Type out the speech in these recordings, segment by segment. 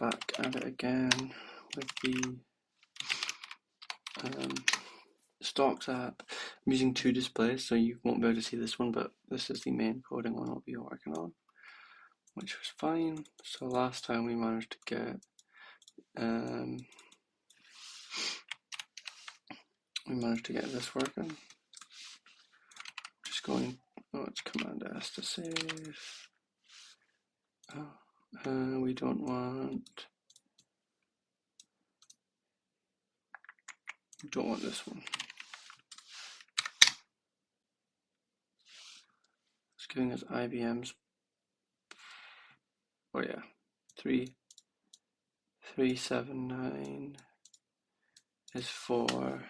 back at it again with the stocks app. I'm using two displays, so you won't be able to see this one, but this is the main coding one I'll be working on, which was fine. So last time we managed to get this working. Just going, it's Command S to save. We don't want this one. It's giving us IBM's. Oh yeah, 379 is for.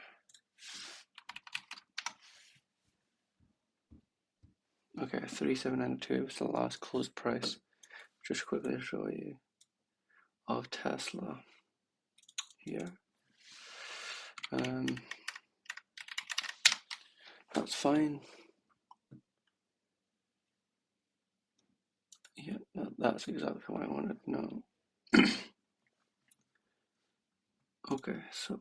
Okay, 3792 was the last close price. Just quickly show you of Tesla here. That's fine. Yeah, that's exactly what I wanted to know. Okay, so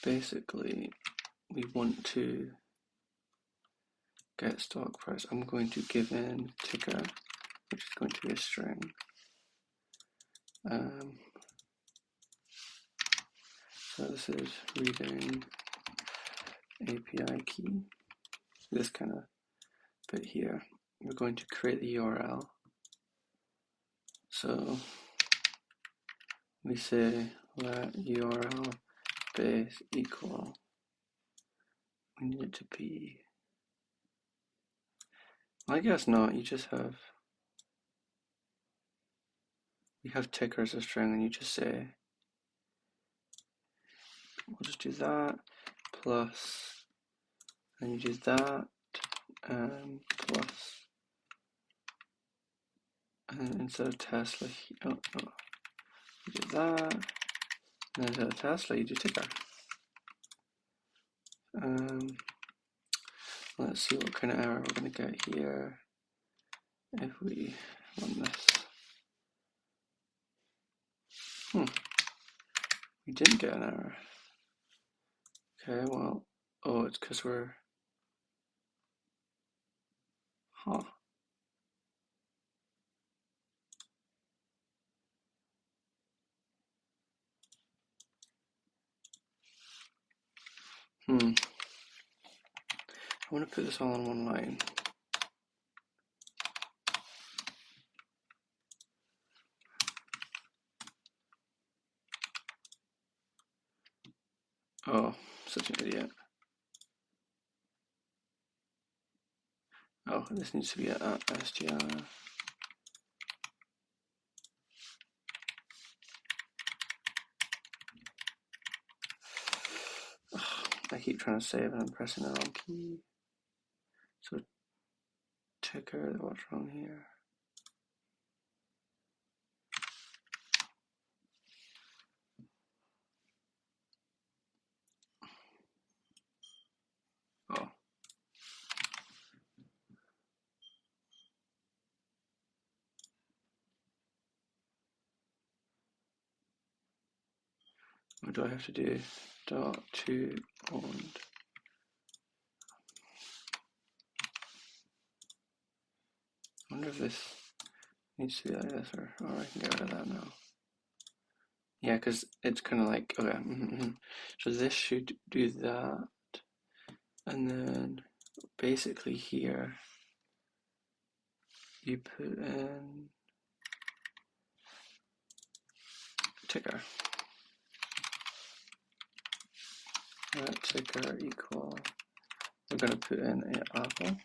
basically we want to get stock price. I'm going to give in ticker, which is going to be a string. So this is reading API key. This kind of bit here. We're going to create the URL. So we say let URL base equal. We need it to be. I guess not. You just have. We have ticker as a string, and you just say. We'll just do that plus, and you do that plus, and instead of Tesla, you do that, and instead of Tesla, you do ticker. Let's see what kind of error we're going to get here if we run this. We didn't get an error. Okay, well, it's because we're, I want to put this all on one line. Oh, such an idiot. Oh, this needs to be at str. I keep trying to save and I'm pressing the wrong key. So ticker, what's wrong here? Oh. What do I have to do? Dot to owned. I wonder if this needs to be like this, or I can get rid of that now. Yeah, because it's kind of like, okay. So this should do that. And then basically here, you put in ticker. Let ticker equal. We're going to put in an apple.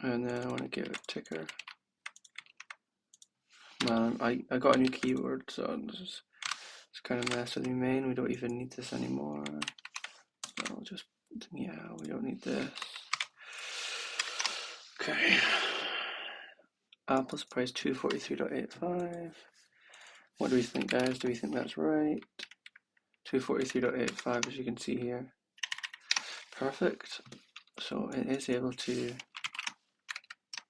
And then I want to give it ticker. Man, I got a new keyword, so it's kind of messed with me main. We don't even need this anymore. I'll just, yeah, we don't need this. Okay. Apple's price 243.85. What do we think, guys? Do we think that's right? 243.85, as you can see here. Perfect. So it is able to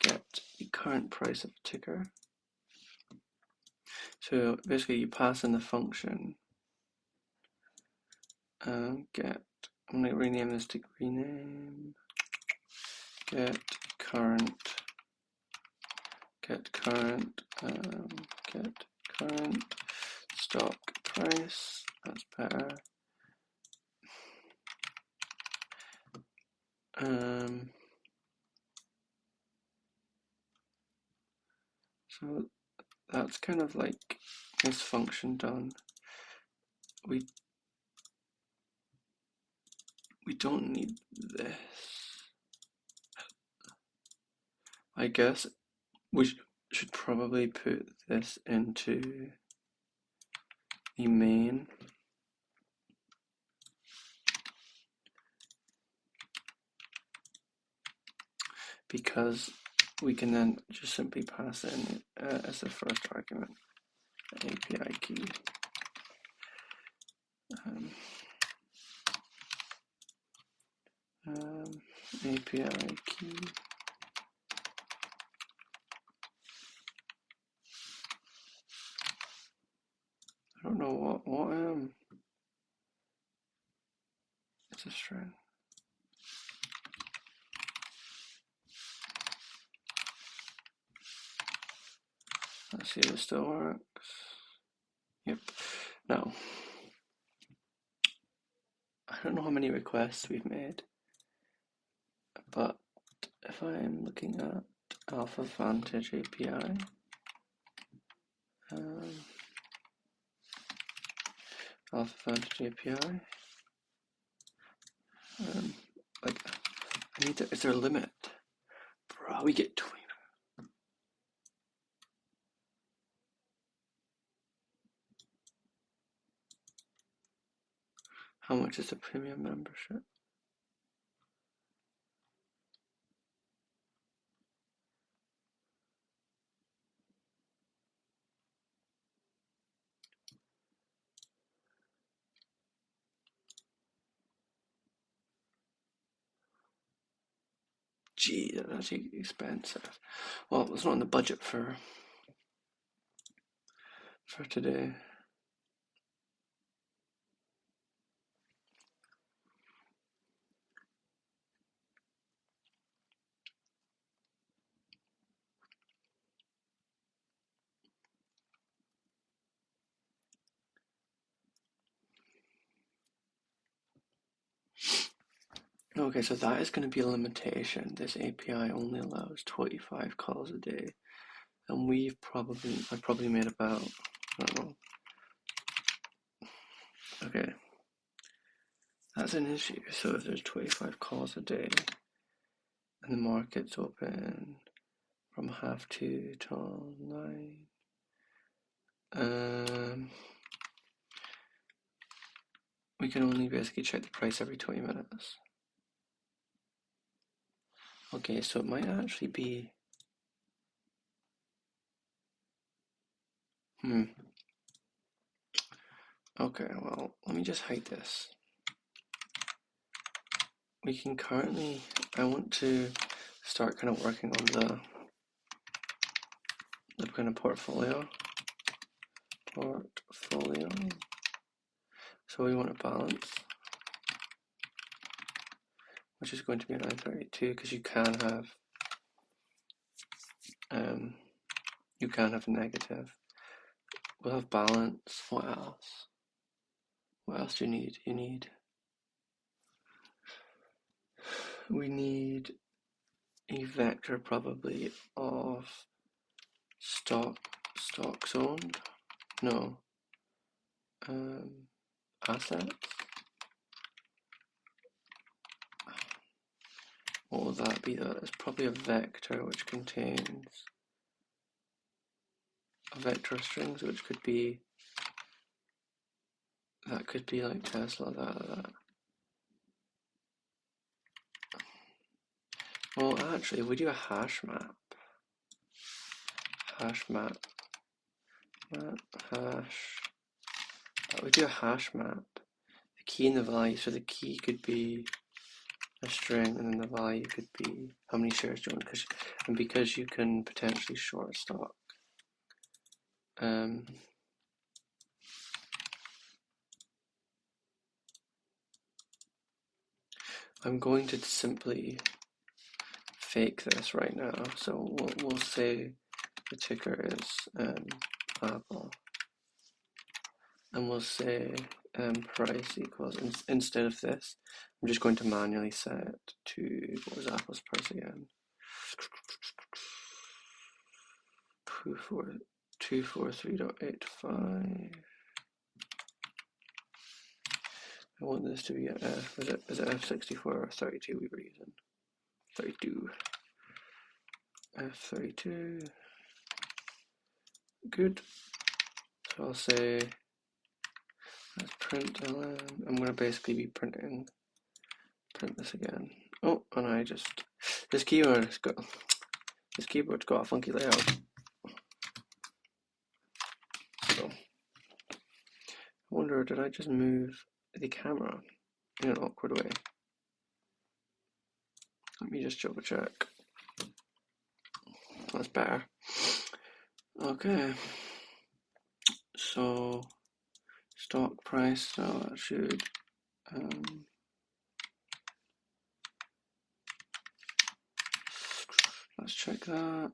get the current price of a ticker. So basically you pass in the function get, I'm going to rename this to rename, get current stock price. That's better. So that's kind of like this function done. We don't need this. I guess we should probably put this into the main. Because we can then just simply pass in as the first argument API key. API key. I don't know what it's a string. Let's see if it still works. Yep. Now, I don't know how many requests we've made, but if I'm looking at Alpha Vantage API, Alpha Vantage API, like I need to, is there a limit? Bro, we get 20. How much is the premium membership? Gee, that's actually expensive. Well, it's not in the budget for today. Okay, so that is going to be a limitation. This API only allows 25 calls a day, and I've probably made about, I don't know. Okay, that's an issue. So if there's 25 calls a day, and the market's open from 2:30 till 9, we can only basically check the price every 20 minutes. Okay, so it might actually be, okay, well, let me just hide this. We can currently, I want to start kind of working on the kind of portfolio. So we want a balance, which is going to be 932, because you can have negative. We'll have balance. What else? What else do you need? We need a vector probably of stocks owned. No. Assets. What will that be? That is probably a vector which contains a vector of strings, which could be, that could be like Tesla, that. Well, actually, if we do a hash map, we do a hash map, the key and the value, so the key could be a string, and then the value could be how many shares do you want, and because you can potentially short stock. I'm going to simply fake this right now. So we'll say the ticker is Apple, and we'll say price equals, instead of this, I'm just going to manually set to, what was Apple's price again? 243.85. I want this to be a F. Is it F64 or 32 we were using? 32. F32. Good. So I'll say let's print ln. I'm going to basically be print this again. Oh, and I just, this keyboard's got a funky layout. So I wonder, did I just move the camera in an awkward way? Let me just double check. That's better. Okay. So stock price, so that should let's check that.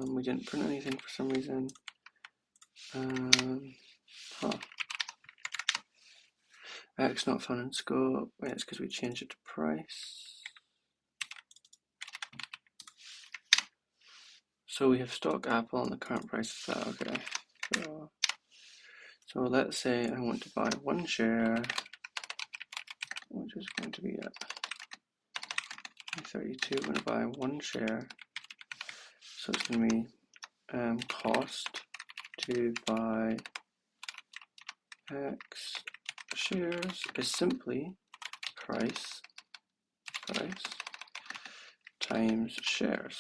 We didn't print anything for some reason. X not found in scope. Wait, it's because we changed it to price. So we have stock Apple and the current price is that. Okay. So let's say I want to buy one share, which is going to be at 32. I'm going to buy one share. So it's going to be cost to buy X shares is simply price times shares.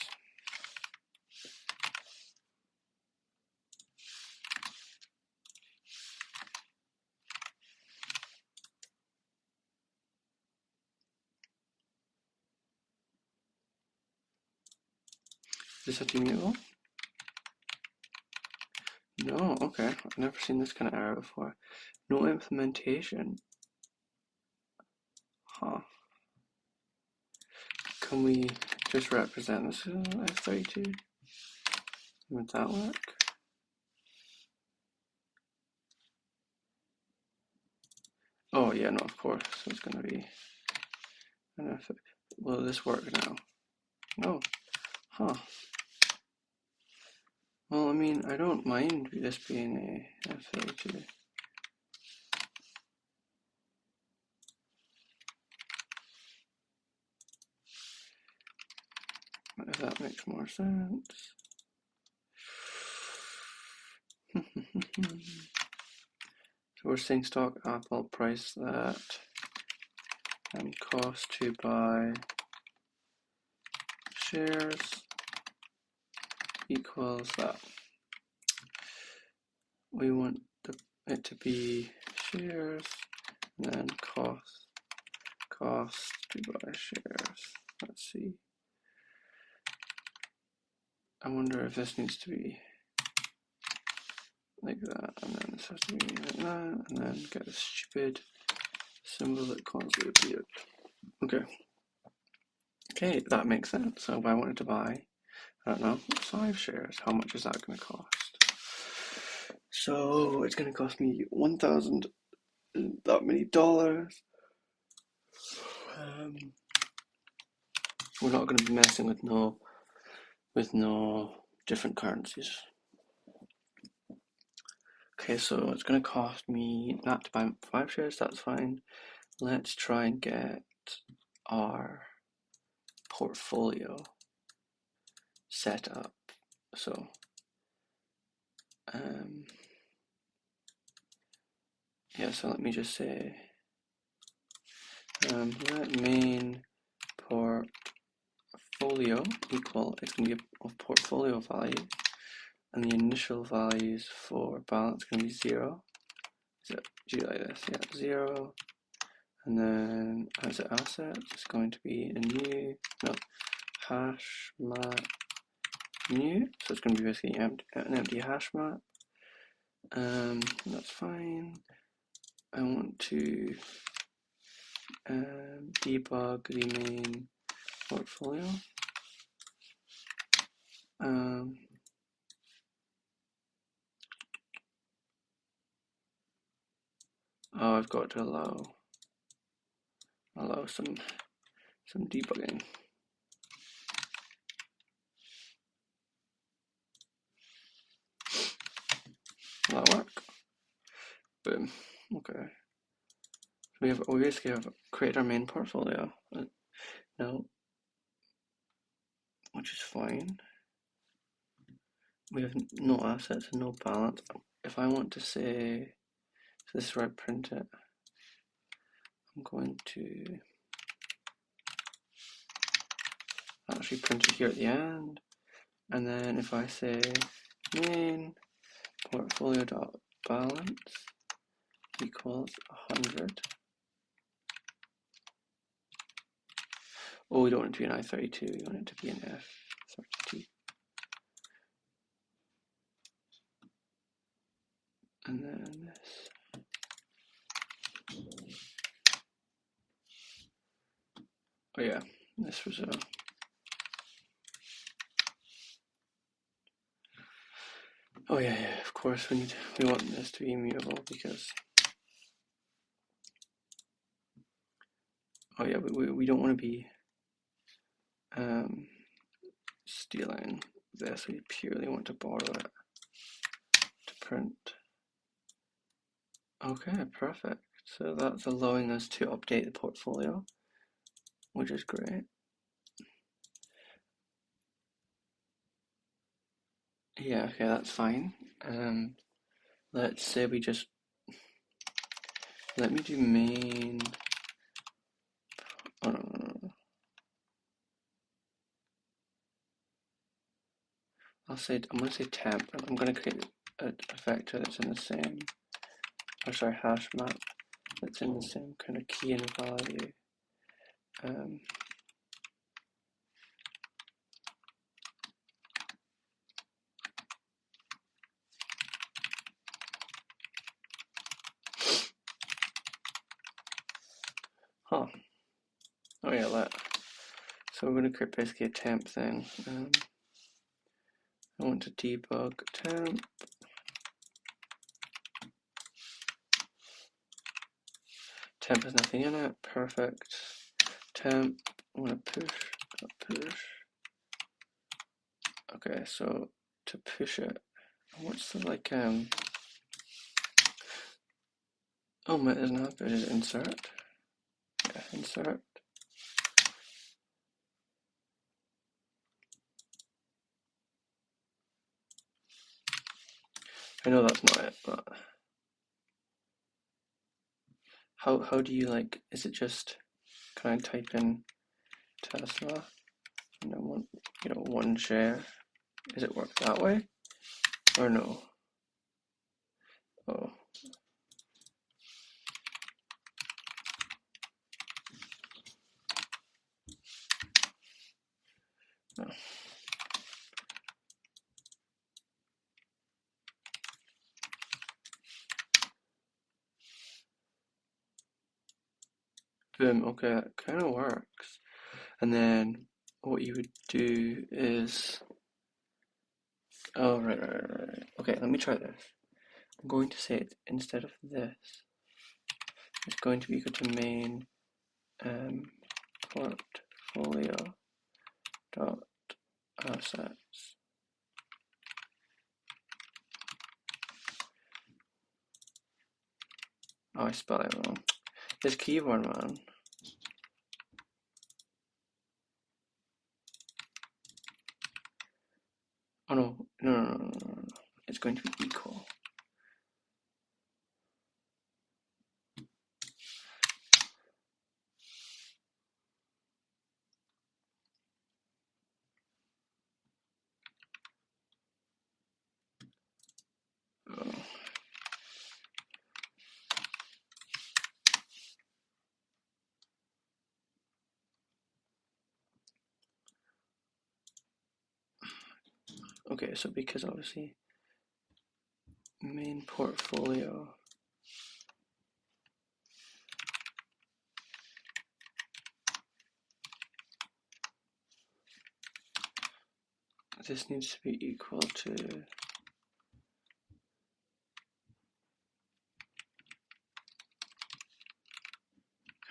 Is this a team? No, okay. I've never seen this kind of error before. No implementation. Huh. Can we just represent this as 32? Would that work? Oh yeah, no, of course. So it's going to be. Will this work now? No. Huh. Well, I mean, I don't mind this being a F32. If that makes more sense. So we're saying stock Apple price that and cost to buy shares equals that. We want it to be shares and then cost to buy shares. Let's see. I wonder if this needs to be like that, and then this has to be like that, and then get a stupid symbol that constantly appeared. Okay, that makes sense. So if I wanted to buy, I don't know, 5 shares, how much is that going to cost? So it's going to cost me 1,000 that many dollars. We're not going to be messing with no different currencies. Okay, so it's going to cost me that to buy 5 shares. That's fine. Let's try and get our portfolio set up. So yeah, so let me just say let main portfolio equal, it's going to be a portfolio value, and the initial values for balance going to be 0. Do you like this? Yeah, 0, And then as an asset, it's going to be a new, no, hash map new. So it's going to be basically an empty hash map. That's fine. I want to debug the main portfolio. Oh, I've got to allow some debugging. Will that work? Boom. Okay. We basically have created our main portfolio now, which is fine. We have no assets and no balance. If I want to say, so this is where I print it. I'm going to actually print it here at the end. And then if I say main portfolio.balance equals 100. Oh, we don't want it to be an I32, we want it to be an F32. And then this. Oh yeah, this was a. Oh yeah, of course we want this to be immutable because. Oh yeah, we don't want to be stealing this. We purely want to borrow it to print. Okay, perfect. So that's allowing us to update the portfolio, which is great. Yeah, okay, that's fine. Let's say we just, let me do main, oh no. I'm going to say temp, and I'm going to create a vector that's in the same, or sorry, hash map that's in the same kind of key and value. Oh yeah, so we're going to create basically a temp thing. I want to debug temp. Temp has nothing in it. Perfect. Temp. I want to push. Okay, so to push it, what's the like oh, it doesn't have to. It is insert. Yeah, insert. I know that's not it, but how do you like? Is it just? Can I type in Tesla and then one share? Is it work that way or no? Oh. No. Boom. Okay, that kind of works. And then what you would do is, oh right. Okay, let me try this. I'm going to say it instead of this. It's going to be equal to main portfolio dot assets. Oh, I spelled it wrong. This keyboard, man. Oh no. It's going to be equal. Oh. okay, so because obviously main portfolio, this needs to be equal to can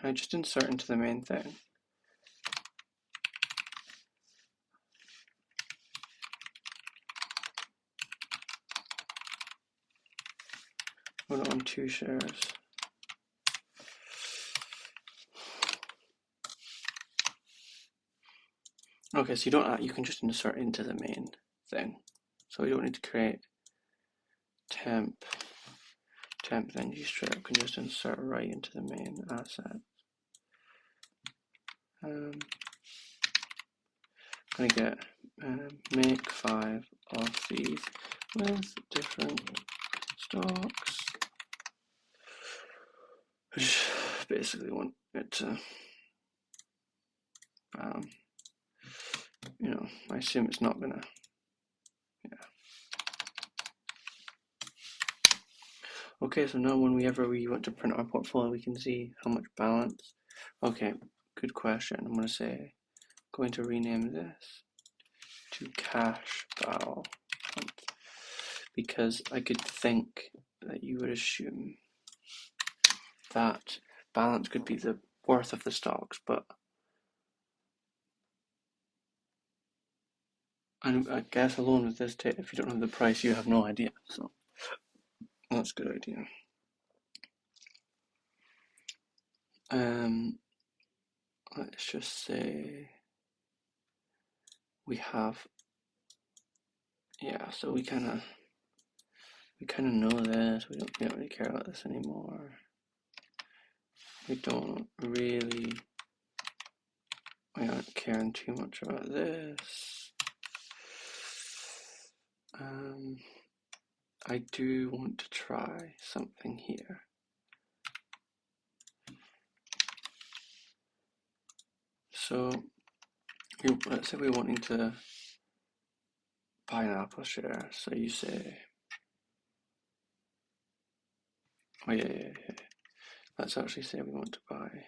I just insert into the main thing? We don't want 2 shares. Okay, so you can just insert into the main thing. So we don't need to create temp, then you straight up can just insert right into the main asset. I'm gonna get make 5 of these with different stocks. Which basically want it to, you know, I assume it's not gonna, yeah. Okay, so now whenever we want to print our portfolio, we can see how much balance. Okay, good question. I'm going to rename this to cash balance because I could think that you would assume that balance could be the worth of the stocks, but I guess alone with this if you don't have the price, you have no idea. So that's a good idea. Let's just say we have, yeah. So we kind of know this. We don't really care about this anymore. We aren't caring too much about this. I do want to try something here. So let's say we're wanting to buy an Apple share. So you say, oh yeah. Let's actually say we want to buy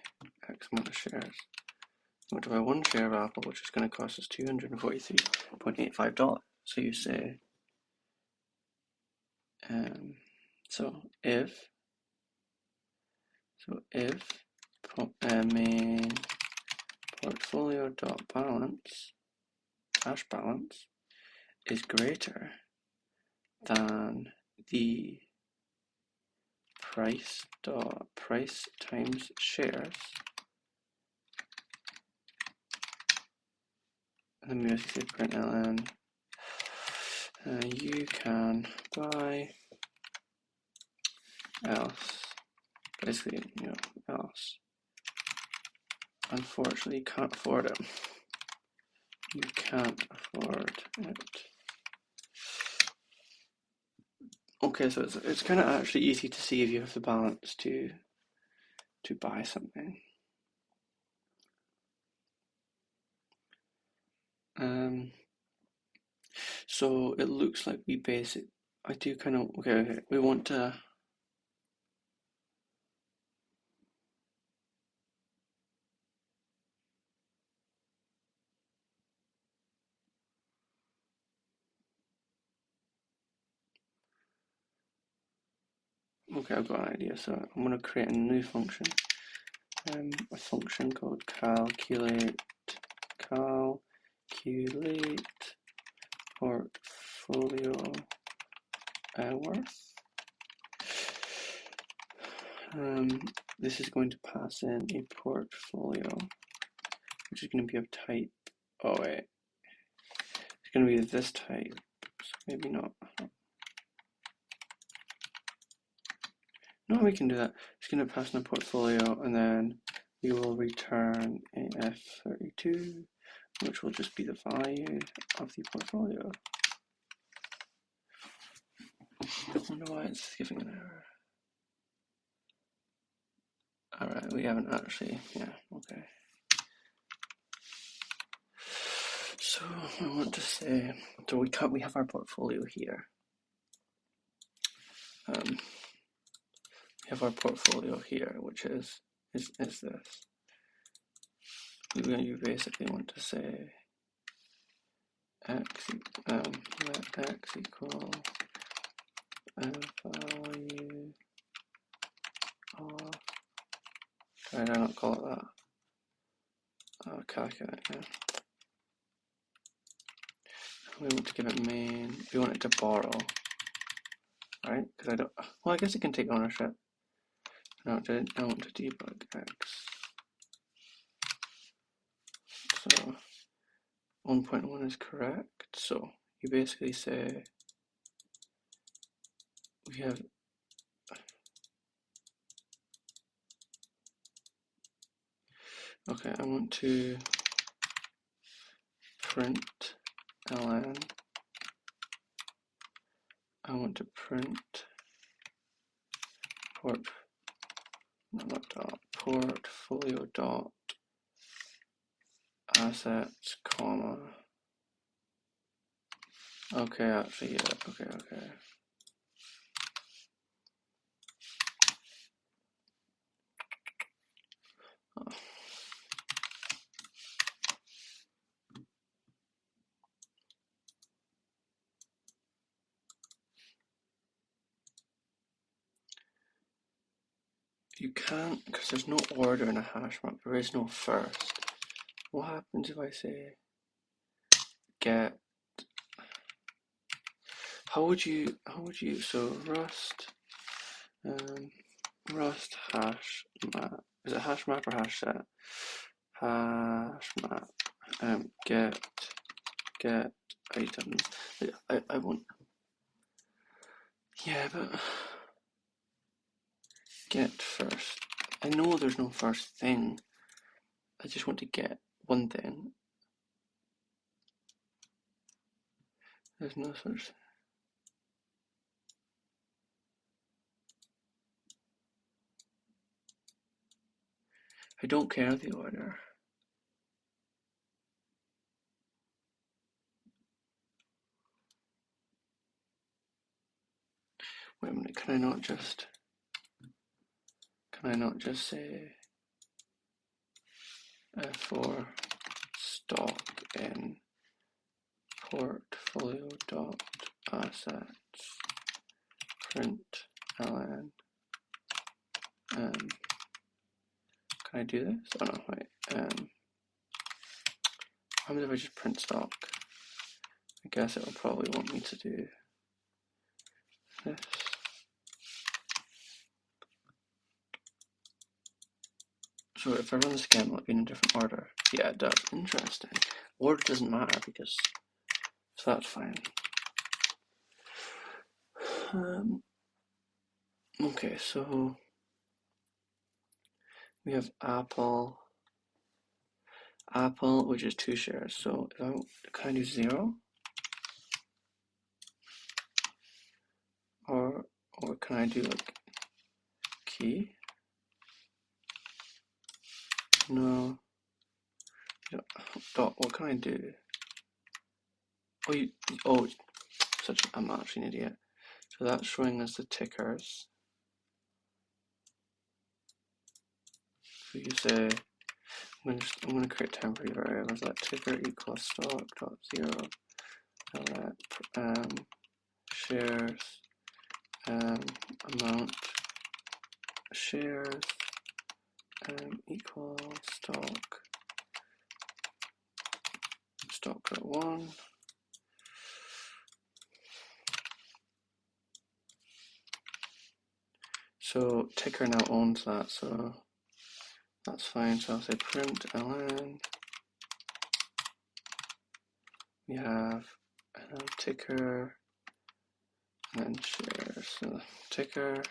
X amount of shares. We want to buy 1 share of Apple, which is going to cost us $243.85. So you say, so if main portfolio dot balance, cash balance, is greater than the price times shares, and then we say print ln, you can buy else. Basically, else. Unfortunately, you can't afford it. You can't afford it. Okay, so it's kind of actually easy to see if you have the balance to buy something. So it looks like we I do kind of, okay, we want to, okay, I've got an idea. So I'm going to create a new function, a function called calculate portfolio worth. This is going to pass in a portfolio, which is going to be of type, oh wait, it's going to be this type, so maybe not. No, we can do that. It's going to pass in a portfolio, and then we will return a F32, which will just be the value of the portfolio. I wonder why it's giving an error. Alright, we haven't actually, yeah, okay. So I want to say, so we have our portfolio here. We have our portfolio here, which is this. You basically want to say x let x equal value of, did I not call it that? Calculate, yeah. We want to give it main, we want it to borrow, right? Because I don't, well, I guess it can take ownership. I want to debug x. So 1.1 is correct. So you basically say we have okay, I want to print ln. I want to print portfolio dot assets, comma. Okay, actually, yeah, okay. Oh. You can't, because there's no order in a hash map, there is no first. What happens if I say get, how would you, so Rust hash map, is it hash map or hash set? Hash map, get items. I won't, yeah, but get first. I know there's no first thing. I just want to get one thing. There's no such. I don't care the order. Wait a minute, can I not just say for stock in portfolio dot assets print ln. Can I do this? Oh no, wait. How many if I just print stock? I guess it'll probably want me to do this. So if I run this again, will it be in a different order? Yeah, it does. Interesting. Order doesn't matter because, so that's fine. Okay, so we have Apple, which is 2 shares. So if can I do 0? Or can I do like key? No. Dot. What can I do? I'm actually an idiot. So that's showing us the tickers. So you say, I'm going to create temporary variables. Let ticker equals stock dot 0. Let shares amount shares equal stock dot 1. So ticker now owns that, so that's fine. So I'll say print ln. We have ticker and then shares. So ticker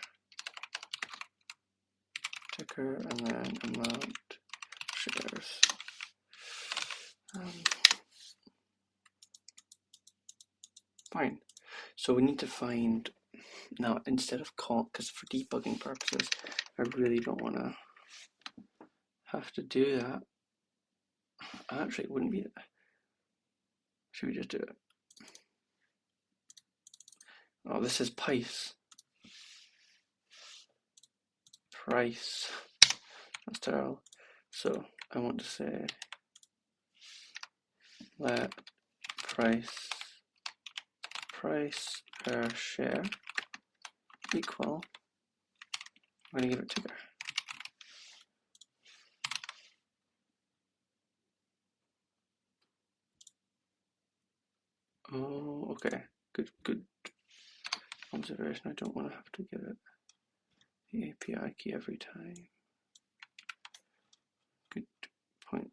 and then amount shares. Fine. So we need to find now, instead of call, because for debugging purposes, I really don't want to have to do that. Actually, it wouldn't be. Should we just do it? Oh, this is price. Price. That's terrible. So I want to say let price per share equal. I'm going to give it ticker. Oh, okay. Good observation. I don't want to have to give it the API key every time. Good point.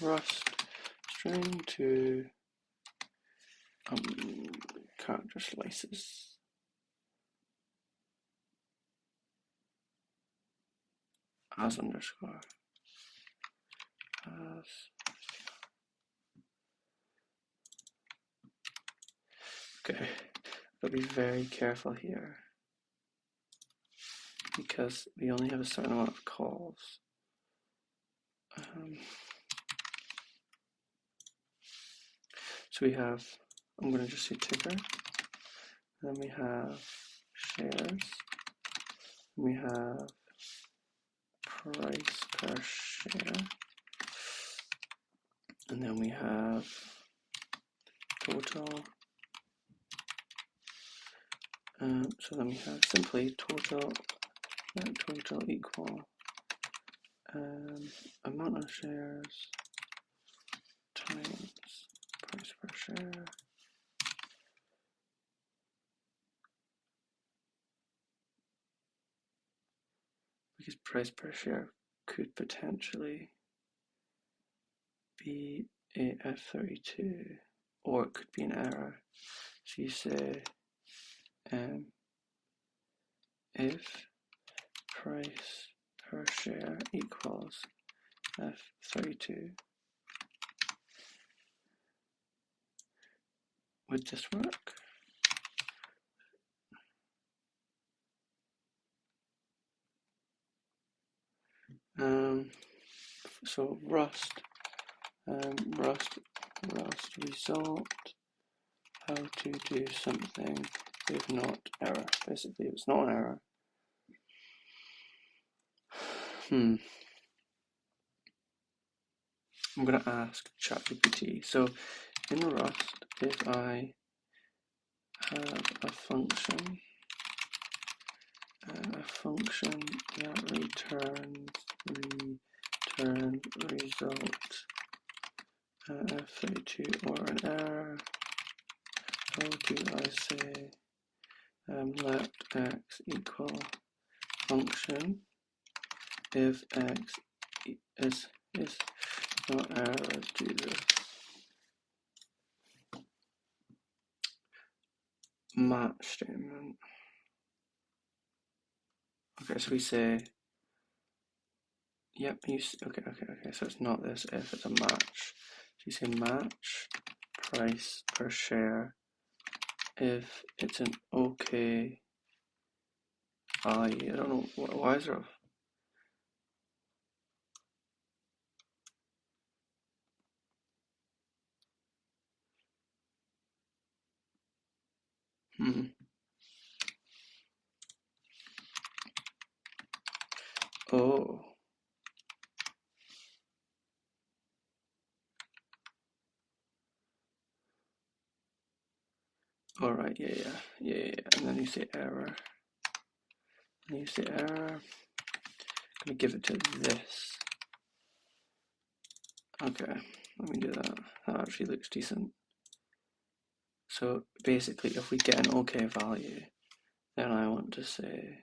Rust string to character slices. As underscore. As. Okay, but be very careful here because we only have a certain amount of calls. So we have, I'm going to just say ticker, and then we have shares, and we have price per share, and then we have total, so then we have simply total equal amount of shares times price per share. Because price per share could potentially be a F32, or it could be an error. So you say if price per share equals F32. Would this work? So Rust result how to do something if not error. Basically, if it's not an error. I'm going to ask ChatGPT. So in Rust, if I have a function that return result F32 or an error, how do I say let x equal function if x is not error, do this. Match statement. Okay, so we say, yep, okay, so it's not this if, it's a match. So you say match price per share if it's an okay value. I don't know, why is there Oh. All right, yeah. And then you say error. And you say error. I'm gonna give it to this. Okay, let me do that. That actually looks decent. So basically, if we get an okay value, then I want to say,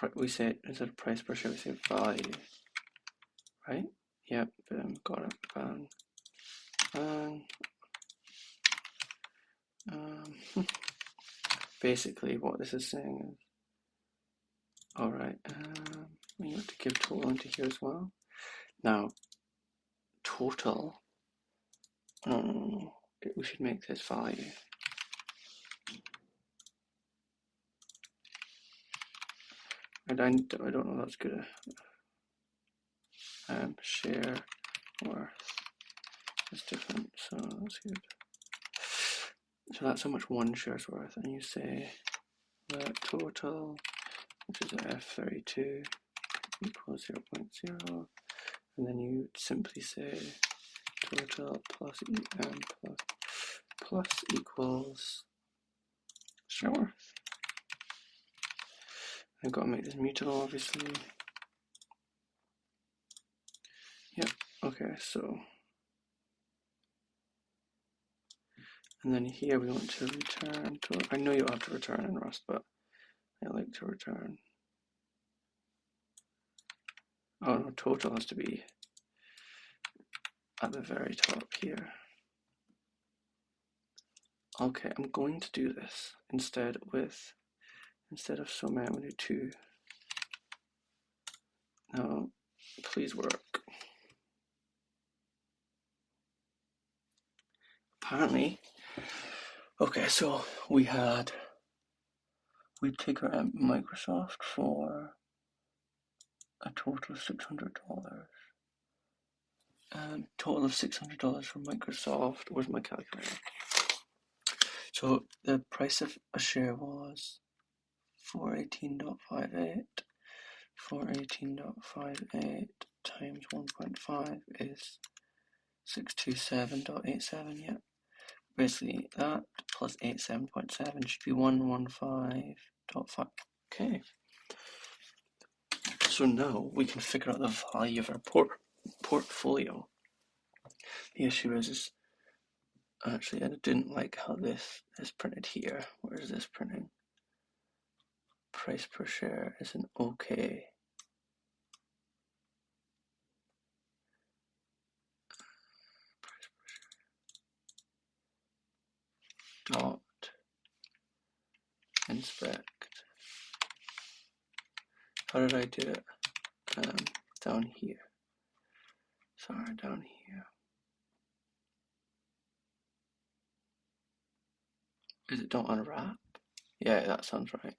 but we say instead of price per share, we say value, right? Yep, boom, got it. Bang. Basically, what this is saying is, all right. We have to give total into here as well. Now, total. No. We should make this value. I don't know that's good. Share worth is different, so that's good. So that's how much one share's worth, and you say that total, which is F32, equals 0.0, and then you simply say total plus EM plus equals share worth. I've got to make this mutable, obviously. Yep, okay, so. And then here we want to return total. I know you have to return in Rust, but I like to return. Oh no, total has to be at the very top here. Okay, I'm going to do this instead of so many, I'm going to do 2. Now, please work. Apparently, okay, so we take our Microsoft for a total of $600. Total of $600 for Microsoft. Where's my calculator? So the price of a share was 418.58. 418.58 times 1.5 is 627.87. Yeah, basically that plus 87.7 should be 115.5. Okay. So now we can figure out the value of our portfolio. The issue is actually I didn't like how this is printed here. Where is this printing? Price per share isn't okay. Price per share. Dot inspect. How did I do it? Down here. Sorry, down here. Is it dot unwrap? Yeah, that sounds right.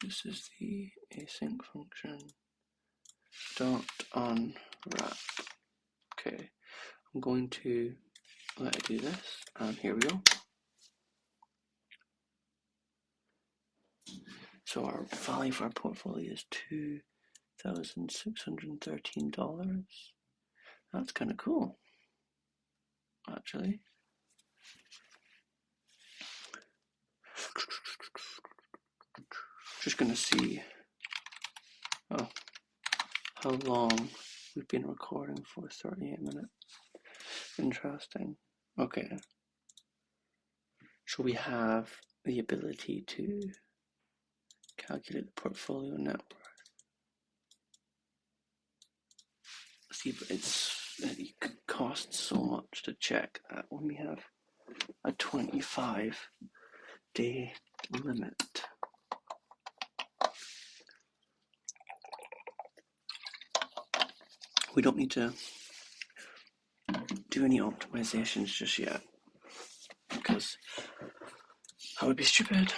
This is the async function. Dot unwrap. Okay, I'm going to let it do this, and here we go. So our value for our portfolio is $2,613. That's kind of cool, actually. Just gonna see how long we've been recording for. 38 minutes. Interesting. Okay. So we have the ability to calculate the portfolio net worth. See, but it costs so much to check that when we have a 25-day limit. We don't need to do any optimizations just yet, because that would be stupid.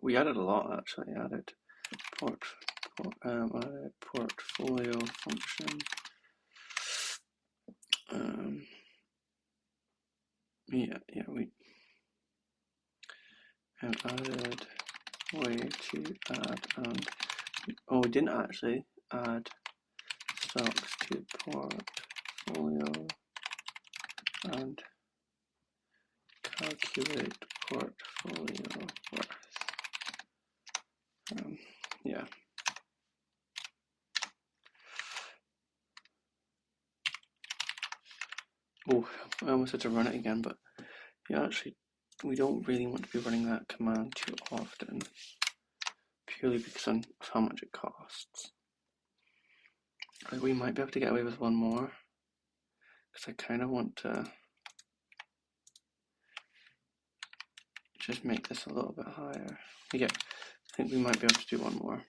We added a lot actually. Added portfolio function. We added way to add, and we didn't actually add stocks to portfolio and calculate portfolio worth. Yeah. Oh, I almost had to run it again, but yeah, actually, we don't really want to be running that command too often, purely because of how much it costs. Like, we might be able to get away with one more, because I kind of want to just make this a little bit higher. Yeah, I think we might be able to do one more.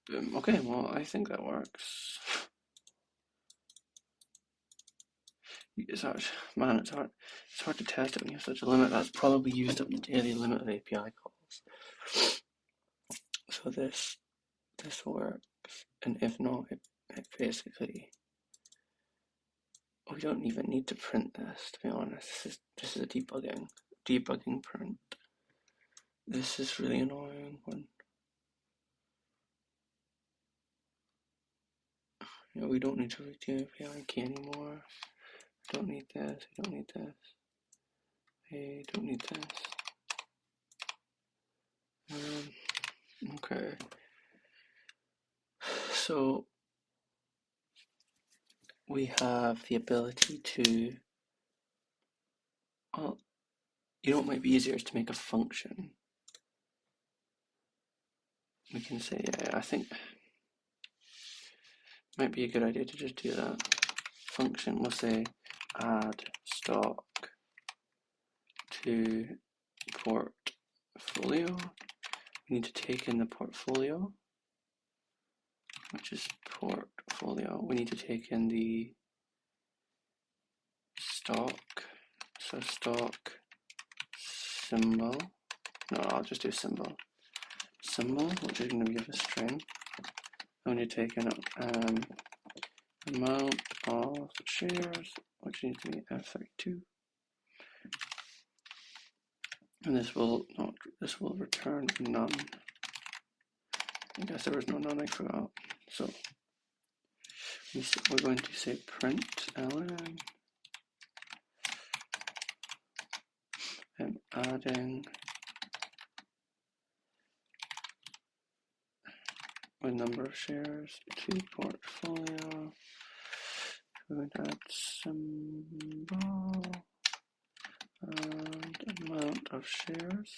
Boom. Okay, well, I think that works. It's hard, man, it's hard to test it when you have such a limit. That's probably used up the daily limit of API calls. So this works, and if not, it basically, we don't even need to print this, to be honest. This is a debugging print. This is really annoying when we don't need to read the API key anymore. We don't need this, we don't need this. We don't need this. Okay. So we have the ability to, well, you know what might be easier is to make a function. We can say, yeah, I think it might be a good idea to just do that. Function, we'll say add stock to portfolio. We need to take in the portfolio, which is portfolio. We need to take in the stock, so stock symbol. No, I'll just do symbol, which is going to give a string. I need to take in amount of shares, which needs to be F32, and this will return none. I guess there was no none, I forgot. So we're going to say print ln. I'm adding the number of shares to portfolio. We're going to add symbol and amount of shares.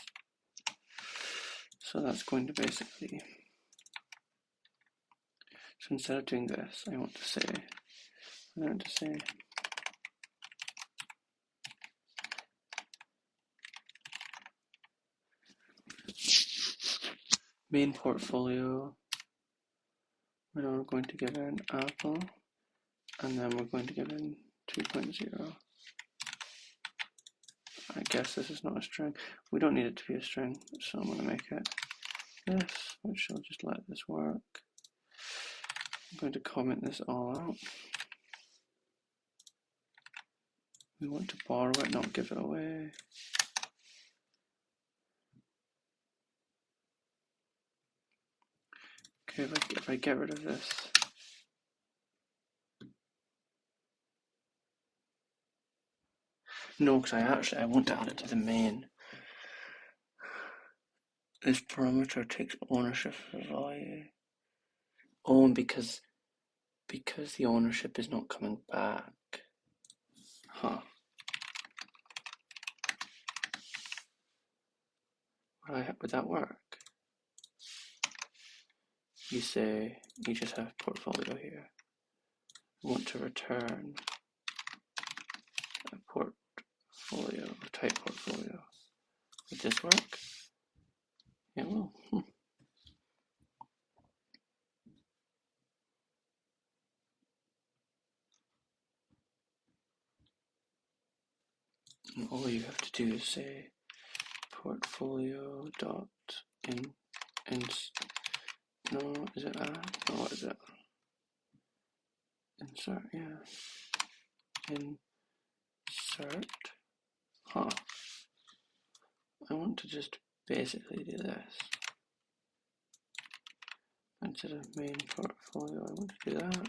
So that's going to basically, so instead of doing this, I want to say main portfolio. We're going to give in Apple, and then we're going to give in 2.0. I guess this is not a string. We don't need it to be a string, so I'm going to make it this, which will just let this work. I'm going to comment this all out. We want to borrow it, not give it away. Okay, if I get rid of this, no, because I want to add it to the main. This parameter takes ownership of the value. Oh, and because the ownership is not coming back. Huh. Would that work? You just have portfolio here. I want to return a portfolio, type portfolio. Would this work? It will. And all you have to do is say portfolio dot no, is it no, what is it? Insert, yeah. Insert. Huh. I want to just basically do this. Instead of main portfolio, I want to do that.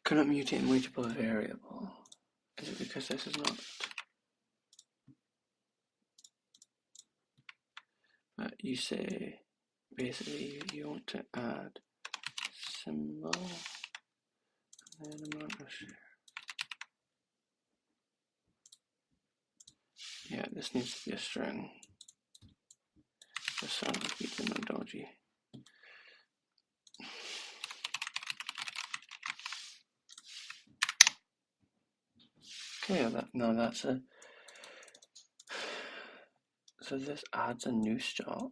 Cannot mutate mutable variable. Is it because this is not? You say basically you want to add symbol and then amount of share. Yeah, this needs to be a string. This sounds like it's in a dodgy. Okay, that's a. So this adds a new stock.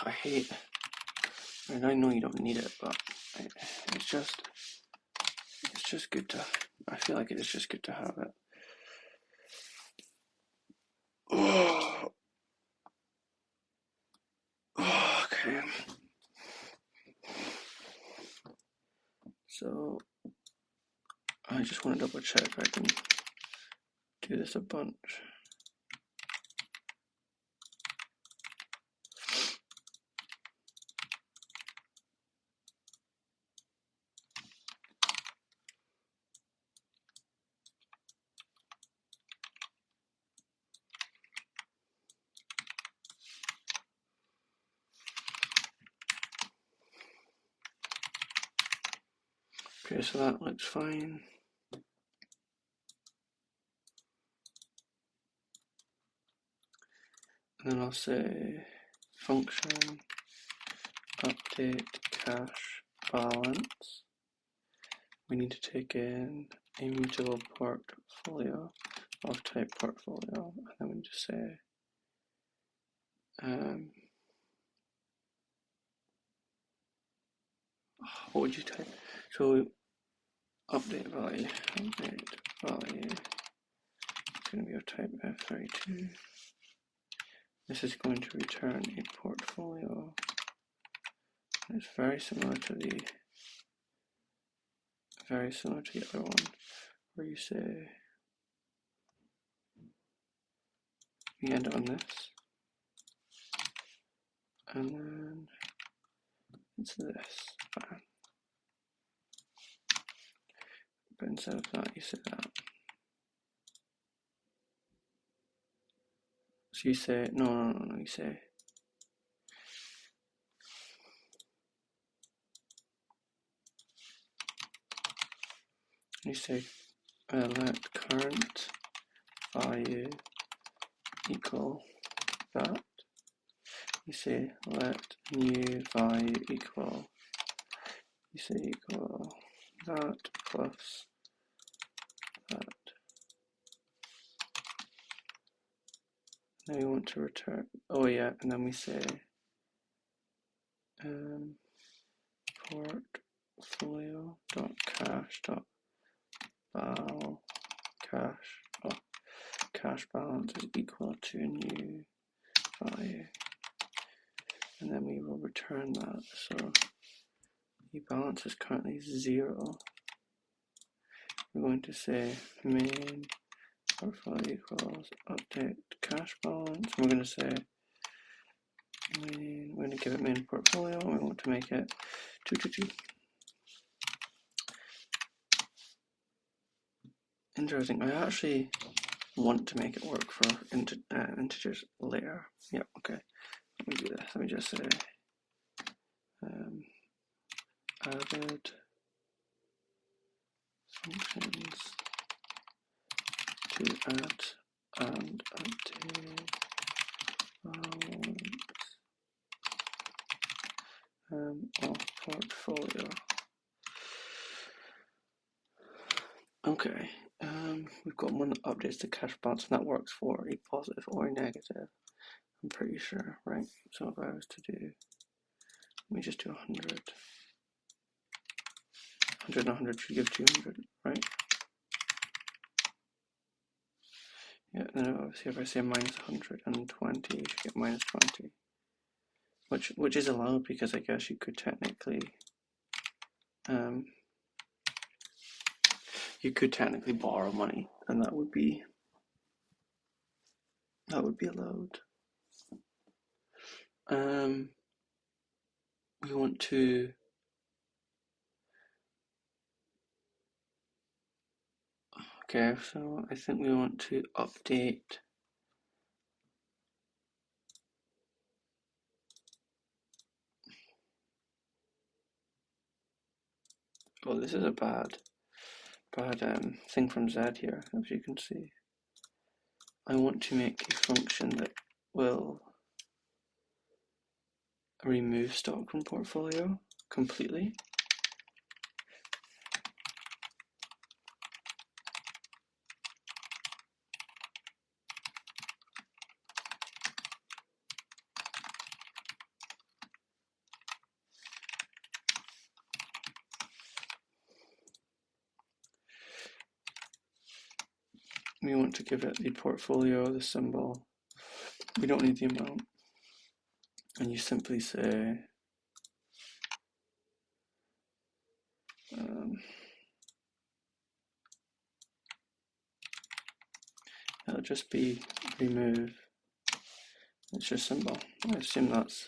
I hate. I mean, I know you don't need it, but it's just good to. I feel like it's just good to have it. Oh, okay. So I just want to double check I can do this a bunch. Okay, so that looks fine. And then I'll say function update cache balance. We need to take in a mutable portfolio of type portfolio, and then we just say what would you type? So update value is going to be of type F32. This is going to return a portfolio. It's very similar to the other one, where you say we end on this, and then it's this. But instead of that, you say that. So you say no. You say let current value equal that. You say let new value equal. You say equal that plus that. Now we want to return. Oh yeah, and then we say portfolio.cache.val cache balance is equal to a new value, and then we will return that. So the balance is currently 0. We're going to say main portfolio equals update cache balance. We're going to say main, we're going to give it main portfolio, and we want to make it 222. Interesting. I actually want to make it work for integers later. Yeah, okay. Let me do this. Let me just say added functions to add and update balance of portfolio. Okay, we've got one that updates the cache balance, and that works for a positive or a negative. I'm pretty sure, right? So if I was to do, let me just do 100. 100 and 100 should give 200, right? Yeah, and then obviously if I say minus 120, you should get minus 20. Which is allowed because I guess you could technically borrow money, and that would be allowed. We want to okay, so I think we want to update oh, this is a bad bad thing from Z here, as you can see. I want to make a function that will remove stock from portfolio completely. We want to give it the portfolio, the symbol. We don't need the amount. And you simply say it'll just be remove. It's your symbol. I assume that's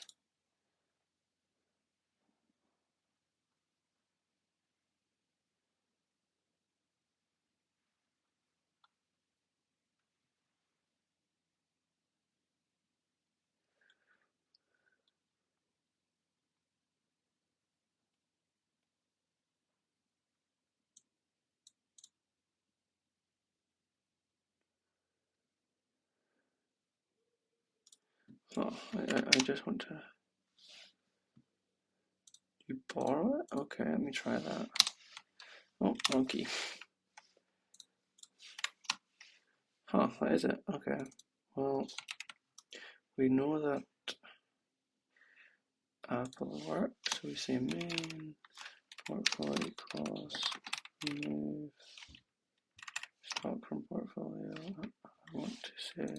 I just want to. You borrow it? Okay, let me try that. Oh, monkey. Huh, that is it. Okay. Well, we know that Apple works. So we say main portfolio equals remove stock from portfolio. I want to say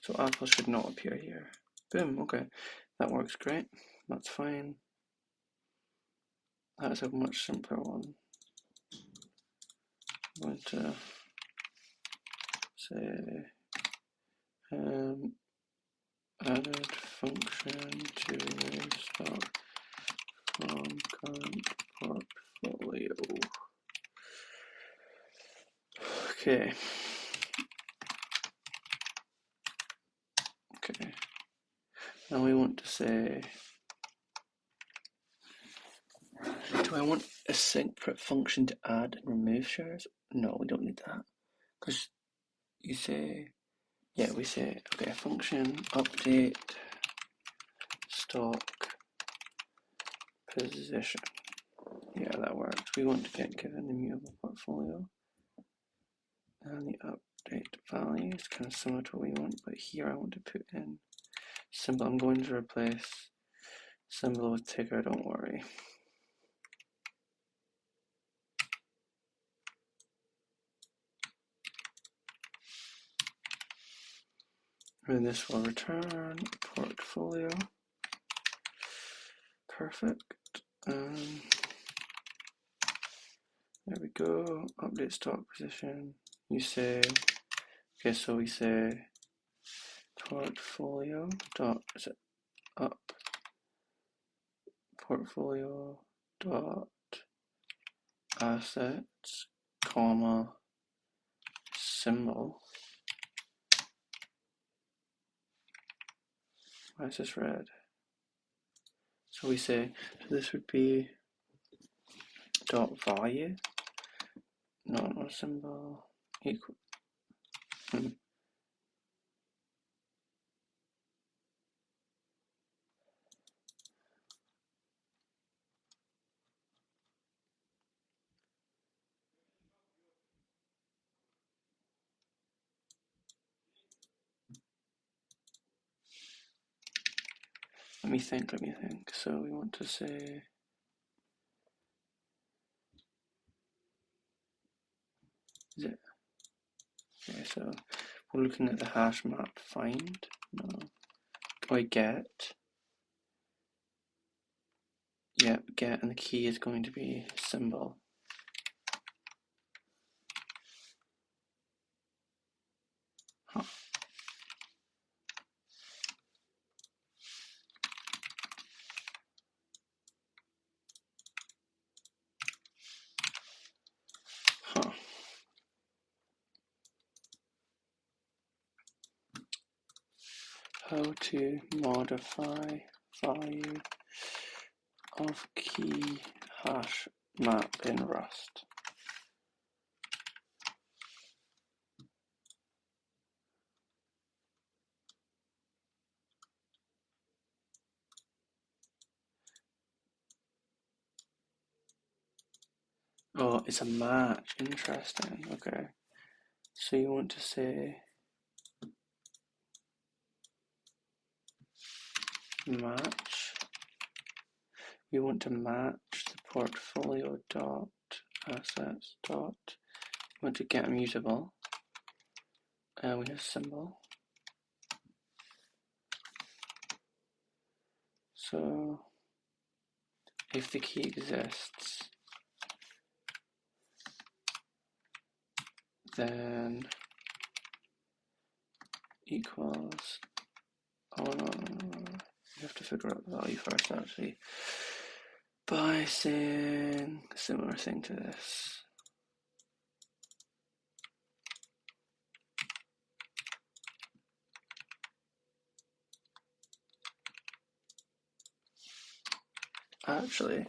so Apple should not appear here. Boom, okay. That works great. That's fine. That's a much simpler one. I'm going to say added function to remove stock from current portfolio. Okay. Okay. Now we want to say, do I want a separate function to add and remove shares? No, we don't need that. Because you say, yeah, we say, okay, function update stock position. Yeah, that works. We want to get given the mutable portfolio. And the update value is kind of similar to what we want, but here I want to put in symbol. I'm going to replace symbol with ticker, don't worry. And this will return portfolio. Perfect. There we go. Update stock position. You say, okay, so we say portfolio dot, is it up portfolio dot assets, comma, symbol. Why is this red? So we say, so this would be dot value, not a symbol, equal. Let me think. So we want to say, is it? Okay, so we're looking at the hash map find. No. Oh, get. Yep, get, and the key is going to be symbol. Huh. Huh. How to modify value of key hash map in Rust. Oh, it's a match. Interesting. Okay. So you want to say match. We want to match the portfolio dot assets dot. We want to get immutable. And we have symbol. So if the key exists, then equals. Oh no, you have to figure out the value first actually by saying a similar thing to this. Actually,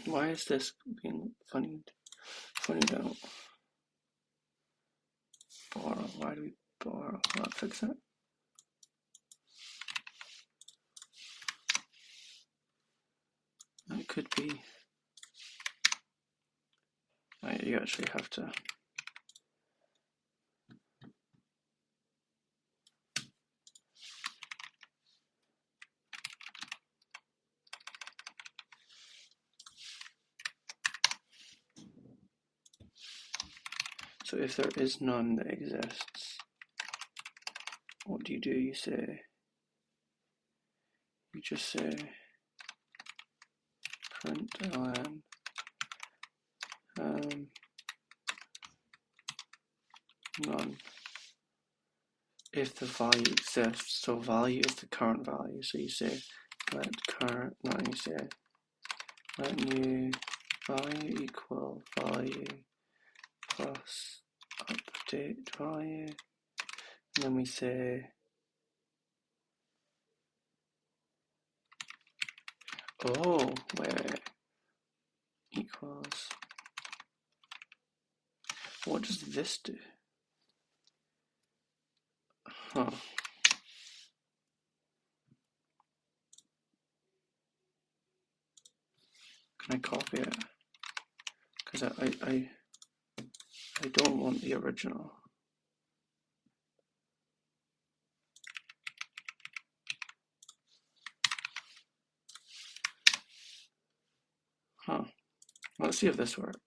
why is this being funny? Funny don't borrow. Why do we borrow? I'll fix it. It could be. You actually have to. So if there is none that exists, what do? You say, you just say print ln none. If the value exists, so value is the current value, so you say let current, no, you say let new value equal value plus update value, and then we say where equals, what does this do? Huh. Can I copy it? Because I don't want the original. Huh. Let's see if this works.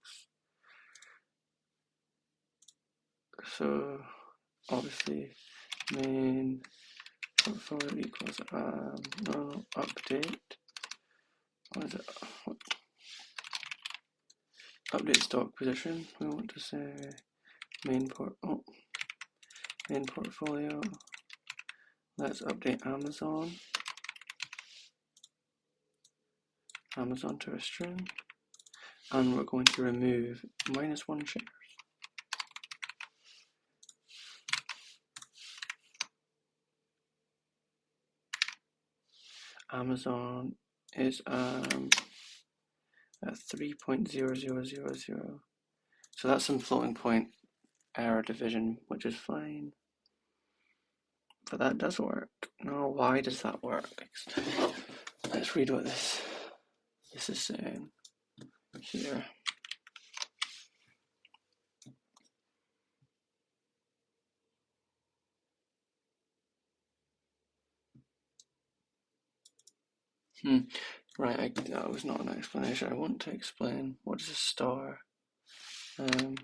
So obviously main portfolio equals no update. What is it? Update stock position. We want to say main portfolio. Let's update Amazon to a string, and we're going to remove -1 shares. Amazon is at 3.0000. So that's some floating point error division, which is fine. But that does work. Now, why does that work? Let's read what this is saying here. Right, that was not an explanation. I want to explain what is a star. I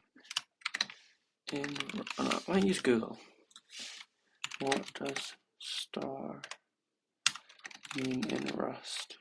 might use Google. What does star mean in Rust?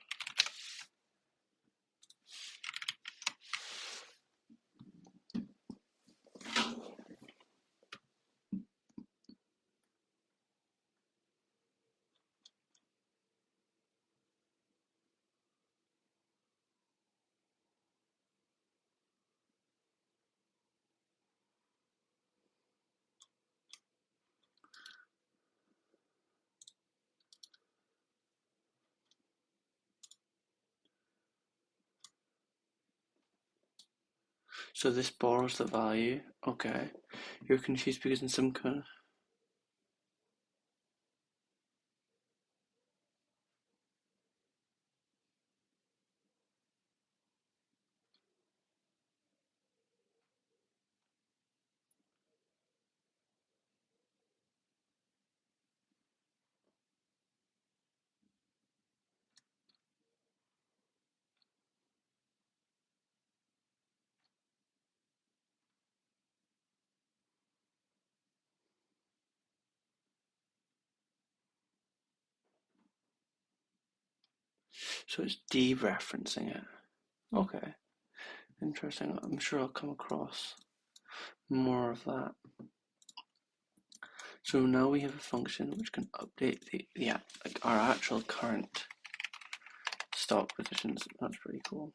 So this borrows the value. Okay. You're confused because in some kind of... So it's dereferencing it. Okay. Interesting. I'm sure I'll come across more of that. So now we have a function which can update like our actual current stock positions. That's pretty cool.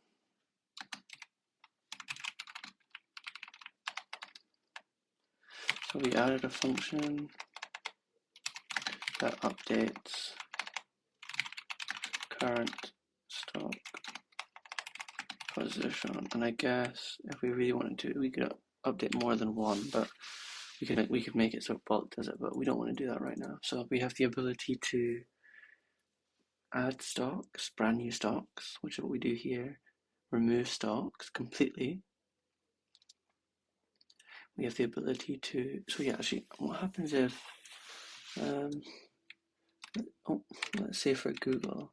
So we added a function that updates current stock position, and I guess if we really wanted to, we could update more than one, but we could make it so bulk does it, but we don't want to do that right now. So we have the ability to add stocks, brand new stocks, which is what we do here. Remove stocks completely. We have the ability to, so yeah, actually, what happens if, let's say for Google,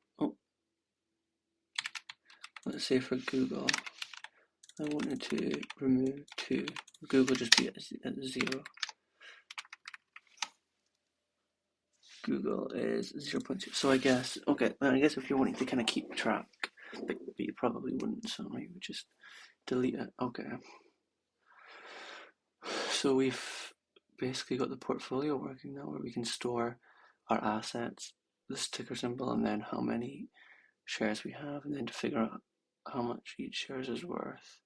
let's say for Google, I wanted to remove 2. Google just be at 0. Google is 0.2. So I guess, okay, well, I guess if you're wanting to kind of keep track, but you probably wouldn't, so you would just delete it. Okay. So we've basically got the portfolio working now where we can store our assets, the ticker symbol, and then how many shares we have, and then to figure out how much each shares is worth,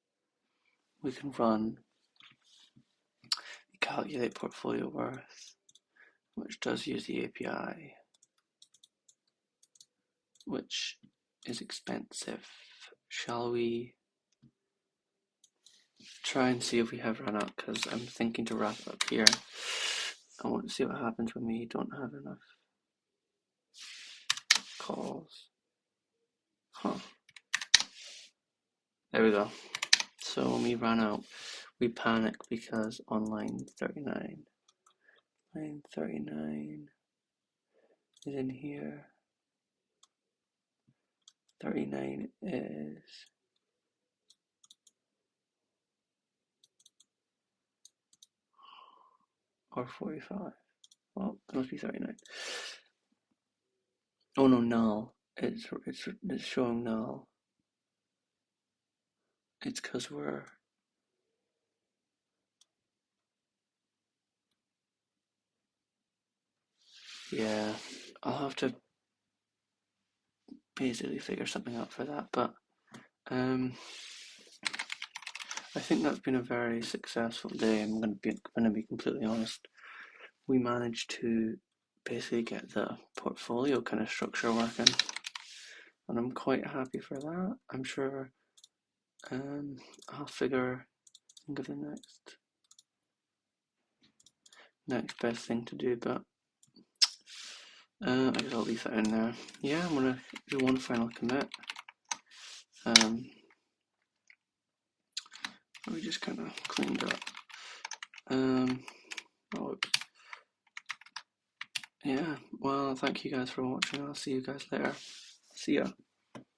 we can run calculate portfolio worth, which does use the API, which is expensive. Shall we try and see if we have run out? Because I'm thinking to wrap up here. I want to see what happens when we don't have enough calls. Huh. There we go. So when we ran out, we panicked because on line 39 is in here. 39 is or 45. Well, it must be 39. Oh no, null. It's showing null. It's because we're... Yeah, I'll have to basically figure something out for that, but I think that's been a very successful day. I'm going to be completely honest. We managed to basically get the portfolio kind of structure working, and I'm quite happy for that. I'm sure I'll think of the next best thing to do, but I guess I'll leave that in there. Yeah, I'm gonna do one final commit. We just kind of cleaned up. Yeah, well, thank you guys for watching. I'll see you guys later. See ya.